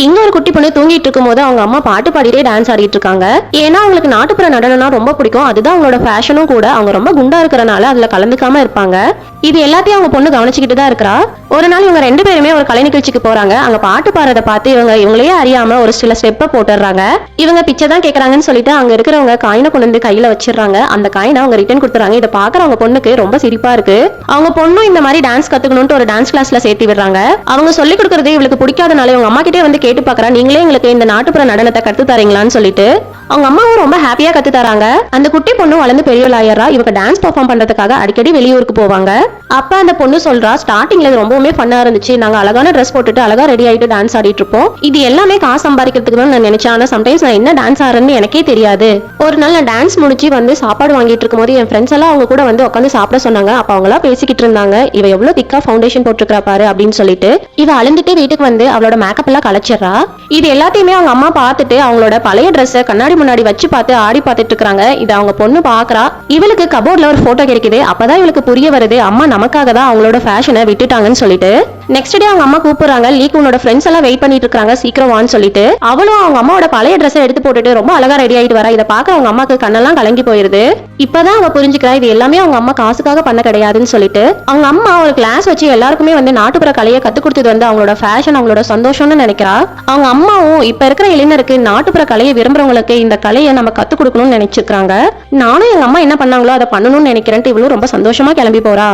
இங்க ஒரு குட்டி பொண்ணு தூங்கிட்டு இருக்கும் போது அவங்க அம்மா பாட்டு பாடிட்டே டான்ஸ் ஆடிட்டு இருக்காங்க. ஏன்னா அவங்களுக்கு நாட்டுப்புற நடனம்னா ரொம்ப பிடிக்கும். அதுதான் அவங்களோட ஃபேஷனும் கூட. அவங்க ரொம்ப குண்டா இருக்கறனால அதுல கலந்துக்காம இருப்பாங்க. இது எல்லாத்தையும் அவங்க பொண்ணு கவனிச்சுக்கிட்டு தான் இருக்கா. ஒரு நாள் இவங்க 2 பேருமே ஒரு கலை நிகழ்ச்சிக்கு போறாங்க. அங்க பாட்டு பாடுறத பார்த்து இவங்களே அறியாம ஒரு சில ஸ்டெப்பை போட்டுறாங்க. இவங்க பிச்சை தான் கேக்குறாங்கன்னு சொல்லிட்டு அங்க இருக்கிறவங்க காயினை கொண்டு வந்து கையில வச்சிடறாங்க. அந்த காயினை அவங்க ரிட்டர்ன் கொடுத்துறாங்க. இதை பாக்குற அவங்க பொண்ணுக்கு ரொம்ப சிரிப்பா இருக்கு. அவங்க பொண்ணும் இந்த மாதிரி டான்ஸ் கத்துக்கணும்னு ஒரு டான்ஸ் கிளாஸ்ல சேர்த்து விடுறாங்க. அவங்க சொல்லி கொடுக்கறது இவளுக்கு பிடிக்காதனால இவங்க அம்மா கிட்டே வந்து கேட்டு பாக்குறா, நீங்களே எங்களுக்கு இந்த நாட்டுப்புற நடனத்தை கத்து தரீங்களான்னு சொல்லிட்டு. அவங்க அம்மாவும் ரொம்ப ஹாப்பியா கத்து தராங்க. அந்த குட்டி பொண்ணு வளர்ந்து பெரியவளாயிரா. இவங்க டான்ஸ் பெர்ஃபார்ம் பண்றதுக்காக அடிக்கடி வெளியூருக்கு போவாங்க. அப்ப அந்த பொண்ணு சொல்றா, ஸ்டார்டிங்ல இது ரொம்பவுமே ஃபன்னா இருந்துச்சு. நாங்க அழகான ட்ரெஸ் போட்டுட்டு அழகா ரெடி ஆயிட்டு டான்ஸ் ஆடிட்டு இருப்போம். இது எல்லாமே காசு சம்பாதிக்கிறதுக்கு தான் நான் நினைச்சேன். ஆனா சம்டைம்ஸ் நான் என்ன டான்ஸ் ஆடுறேன்னு எனக்கே தெரியாது. ஒரு நாள் நான் டான்ஸ் முடிச்சு வந்து சாப்பாடு வாங்கிட்டு இருக்கும்போது என் ஃப்ரெண்ட்ஸ் எல்லாம் அவங்க கூட வந்து உட்காந்து சாப்பிட சொன்னாங்க. அப்ப அவங்க எல்லாம் பேசிக்கிட்டு இருந்தாங்க, இவ எவ்வளவு திக்கா ஃபவுண்டேஷன் போட்டுருக்கா பாரு அப்படின்னு சொல்லிட்டு. இவ அழுந்துட்டு வீட்டுக்கு வந்து அவளோட மேக்கப் எல்லாம் கலைச்சிடறா. இது எல்லாத்தையுமே அவங்க அம்மா பார்த்துட்டு அவங்களோட பழைய ட்ரெஸ் கண்ணாடி முன்னாடி வச்சு பார்த்து ஆடி பார்த்துட்டு இருக்காங்க. இது அவங்க பொண்ணு பாக்குறா. இவளுக்கு கபோர்ட்ல ஒரு போட்டோ கிடைக்குது. அப்பதான் இவளுக்கு புரிய வருது, அம்மா நமக்காக தான் அவங்களோட ஃபேஷனை விட்டுட்டாங்கன்னு சொல்லிட்டு. நெக்ஸ்ட் டே அவங்க அம்மா கூப்பிடுறாங்க, லீக் உன்னோட ஃப்ரெண்ட்ஸ் எல்லாம் வெயிட் பண்ணிட்டு இருக்காங்க, சீக்கிரம் வான்னு சொல்லிட்டு. அவளும் அவங்க அம்மாவோட பழைய ட்ரெஸ் எடுத்து போட்டுட்டு ரொம்ப அழகா ரெடி ஆயிட்டு வரா. இதை பார்க்க அவங்க அம்மாக்கு கண்ணெல்லாம் கலங்கி போயிருது. இப்பதான் அவ புரிஞ்சுக்கிறா, இது எல்லாமே அவங்க அம்மா காசுக்காக பண்ண கிடையாதுன்னு சொல்லிட்டு. அவங்க அம்மா ஒரு கிளாஸ் வச்சு எல்லாருக்குமே வந்து நாட்டுப்புற கலையை கத்து கொடுத்தது வந்து அவங்களோட ஃபேஷன், அவங்களோட சந்தோஷம்னு நினைக்கிறா. அவங்க அம்மாவும் இப்ப இருக்கிற இளைஞருக்கு நாட்டுப்புற கலையை விரும்புறவங்களுக்கு இந்த கலையை நம்ம கத்து கொடுக்கணும்னு நினைச்சிருக்காங்க. நானும் எங்க அம்மா என்ன பண்ணாங்களோ அதை பண்ணணும்னு நினைக்கிறேன்ட்டு இவளும் ரொம்ப சந்தோஷமா கிளம்பி போறா.